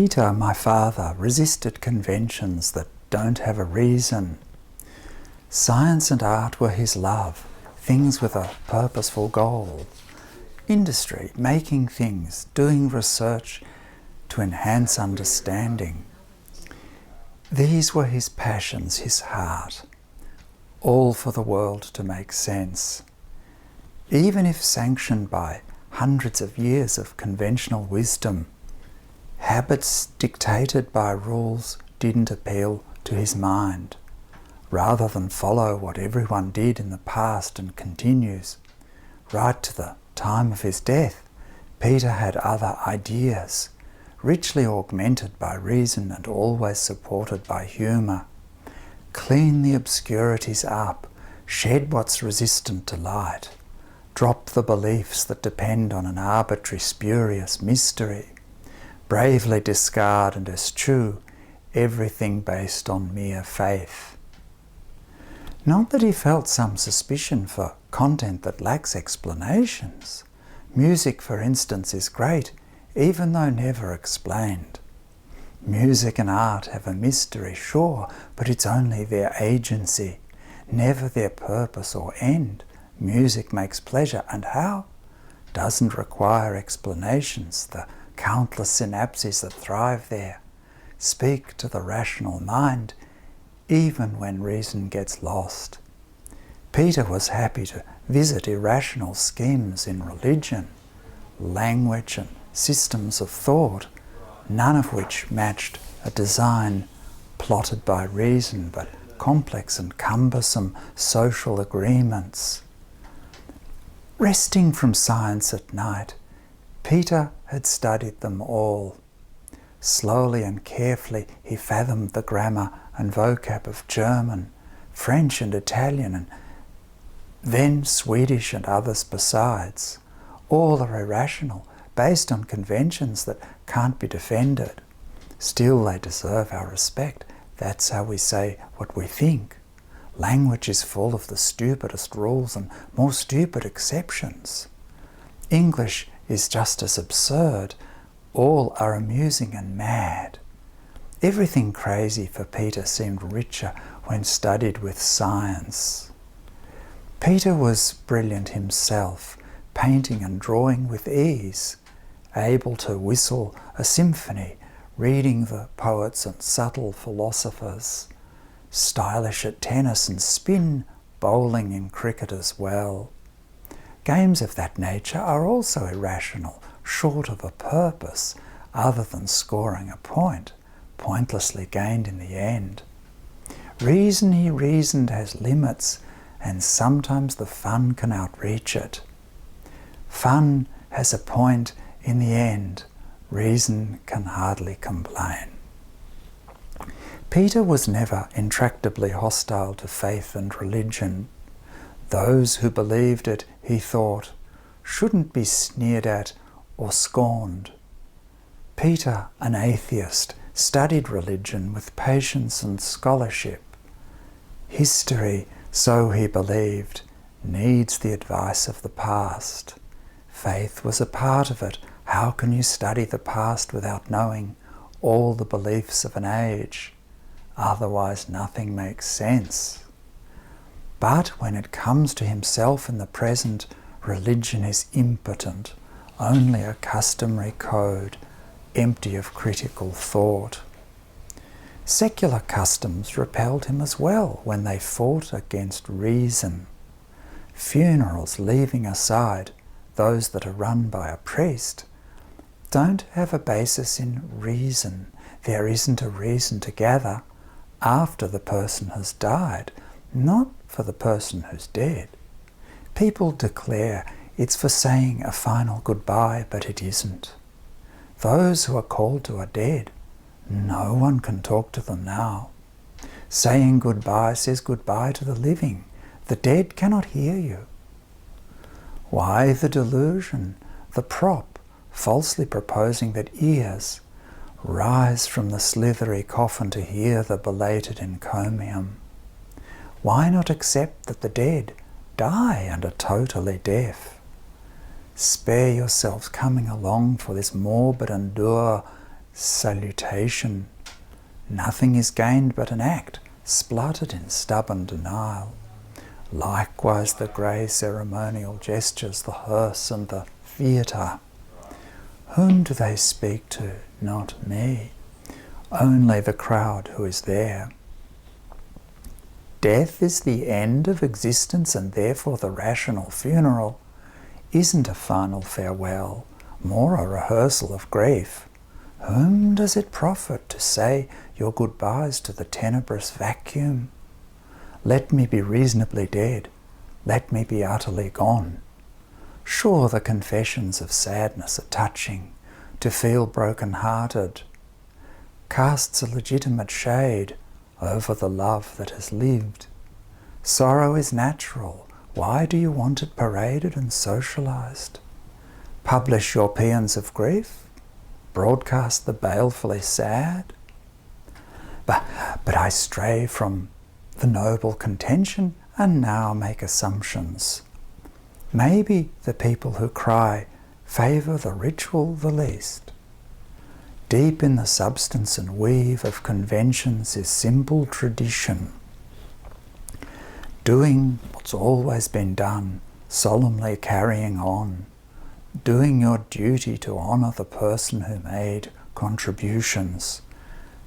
Peter, my father, resisted conventions that don't have a reason. Science and art were his love, things with a purposeful goal. Industry, making things, doing research to enhance understanding. These were his passions, his heart, all for the world to make sense. Even if sanctioned by hundreds of years of conventional wisdom, habits dictated by rules didn't appeal to his mind. Rather than follow what everyone did in the past and continues, right to the time of his death, Peter had other ideas, richly augmented by reason and always supported by humour. Clean the obscurities up, shed what's resistant to light, drop the beliefs that depend on an arbitrary, spurious mystery, bravely discard and eschew everything based on mere faith. Not that he felt some suspicion for content that lacks explanations. Music, for instance, is great, even though never explained. Music and art have a mystery, sure, but it's only their agency, never their purpose or end. Music makes pleasure, and how? Doesn't require explanations. The countless synapses that thrive there speak to the rational mind, even when reason gets lost. Peter was happy to visit irrational schemes in religion, language and systems of thought, none of which matched a design plotted by reason, but complex and cumbersome social agreements. Resting from science at night, Peter had studied them all. Slowly and carefully he fathomed the grammar and vocab of German, French and Italian, and then Swedish and others besides. All are irrational, based on conventions that can't be defended. Still they deserve our respect. That's how we say what we think. Language is full of the stupidest rules and more stupid exceptions. English is just as absurd. All are amusing and mad. Everything crazy for Peter seemed richer when studied with science. Peter was brilliant himself, painting and drawing with ease, able to whistle a symphony, reading the poets and subtle philosophers, stylish at tennis and spin bowling in cricket as well. Games of that nature are also irrational, short of a purpose other than scoring a point, pointlessly gained in the end. Reason, he reasoned, has limits, and sometimes the fun can outreach it. Fun has a point in the end. Reason can hardly complain. Peter was never intractably hostile to faith and religion. Those who believed it, he thought, shouldn't be sneered at or scorned. Peter, an atheist, studied religion with patience and scholarship. History, so he believed, needs the advice of the past. Faith was a part of it. How can you study the past without knowing all the beliefs of an age? Otherwise nothing makes sense. But when it comes to himself in the present, religion is impotent, only a customary code, empty of critical thought. Secular customs repelled him as well when they fought against reason. Funerals, leaving aside those that are run by a priest, don't have a basis in reason. There isn't a reason to gather after the person has died, not for the person who's dead. People declare it's for saying a final goodbye, but it isn't. Those who are called to are dead. No one can talk to them now. Saying goodbye says goodbye to the living. The dead cannot hear you. Why the delusion, the prop, falsely proposing that ears rise from the slithery coffin to hear the belated encomium? Why not accept that the dead die and are totally deaf? Spare yourselves coming along for this morbid and dour salutation. Nothing is gained but an act, spluttered in stubborn denial. Likewise the grey ceremonial gestures, the hearse and the theatre. Whom do they speak to? Not me. Only the crowd who is there. Death is the end of existence, and therefore the rational funeral isn't a final farewell, more a rehearsal of grief. Whom does it profit to say your goodbyes to the tenebrous vacuum? Let me be reasonably dead, let me be utterly gone. Sure, the confessions of sadness are touching. To feel broken-hearted casts a legitimate shade over the love that has lived. Sorrow is natural. Why do you want it paraded and socialized? Publish your paeans of grief? Broadcast the balefully sad? But I stray from the noble contention and now make assumptions. Maybe the people who cry favour the ritual the least. Deep in the substance and weave of conventions is simple tradition. Doing what's always been done, solemnly carrying on. Doing your duty to honour the person who made contributions.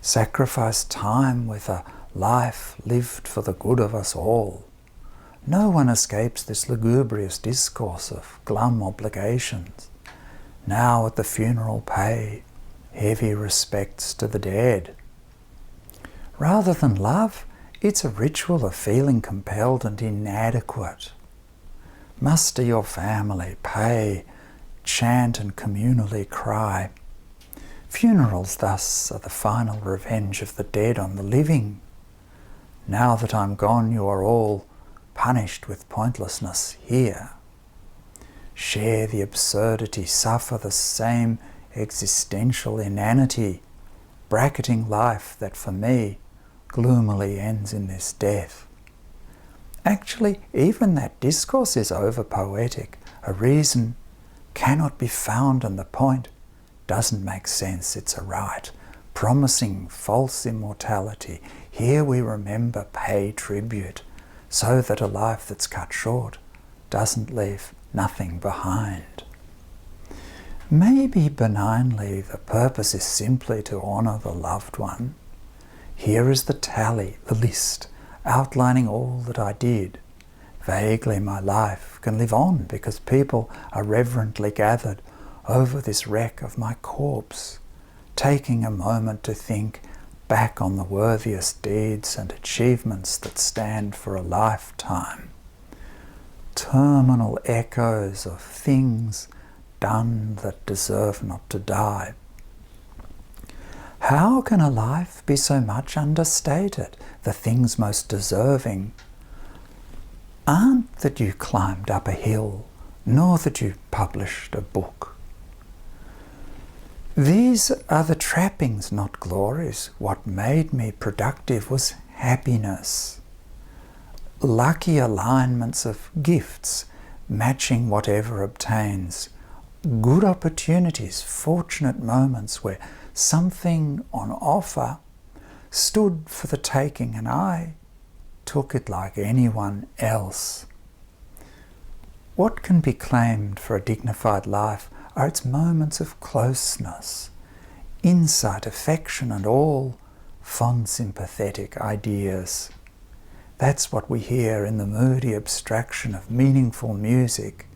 Sacrifice time with a life lived for the good of us all. No one escapes this lugubrious discourse of glum obligations. Now at the funeral pay heavy respects to the dead. Rather than love, it's a ritual of feeling compelled and inadequate. Muster your family, pay, chant and communally cry. Funerals thus are the final revenge of the dead on the living. Now that I'm gone, you are all punished with pointlessness here. Share the absurdity, suffer the same existential inanity, bracketing life that for me gloomily ends in this death. Actually, even that discourse is over-poetic. A reason cannot be found and the point doesn't make sense. It's a rite, promising false immortality. Here we remember, pay tribute, so that a life that's cut short doesn't leave nothing behind. Maybe benignly the purpose is simply to honour the loved one. Here is the tally, the list, outlining all that I did. Vaguely my life can live on because people are reverently gathered over this wreck of my corpse, taking a moment to think back on the worthiest deeds and achievements that stand for a lifetime. Terminal echoes of things done that deserve not to die. How can a life be so much understated? The things most deserving aren't that you climbed up a hill, nor that you published a book. These are the trappings, not glories. What made me productive was happiness. Lucky alignments of gifts, matching whatever obtains. Good opportunities, fortunate moments where something on offer stood for the taking and I took it like anyone else. What can be claimed for a dignified life are its moments of closeness, insight, affection and all fond sympathetic ideas. That's what we hear in the moody abstraction of meaningful music.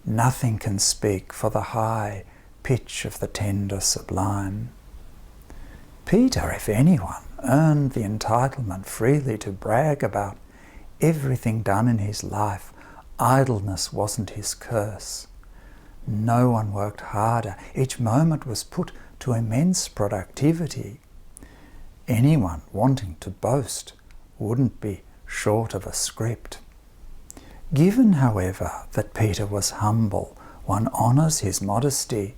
Nothing can speak for the high pitch of the tender sublime. Peter, if anyone, earned the entitlement freely to brag about everything done in his life. Idleness wasn't his curse. No one worked harder. Each moment was put to immense productivity. Anyone wanting to boast wouldn't be short of a script. Given, however, that Peter was humble, one honours his modesty.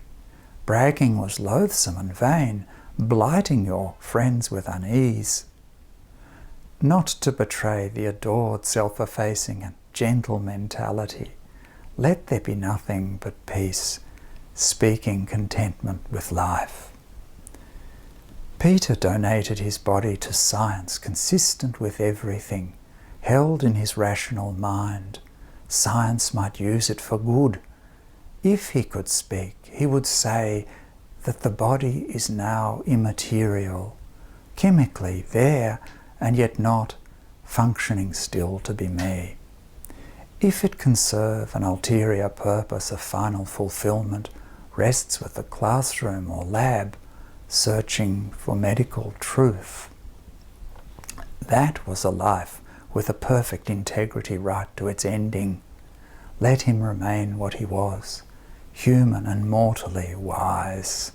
Bragging was loathsome and vain, blighting your friends with unease. Not to betray the adored self-effacing and gentle mentality, let there be nothing but peace, speaking contentment with life. Peter donated his body to science consistent with everything, held in his rational mind. Science might use it for good. If he could speak, he would say that the body is now immaterial, chemically there and yet not, functioning still to be me. If it can serve an ulterior purpose of final fulfillment, rests with the classroom or lab, searching for medical truth. That was a life with a perfect integrity right to its ending. Let him remain what he was, human and mortally wise.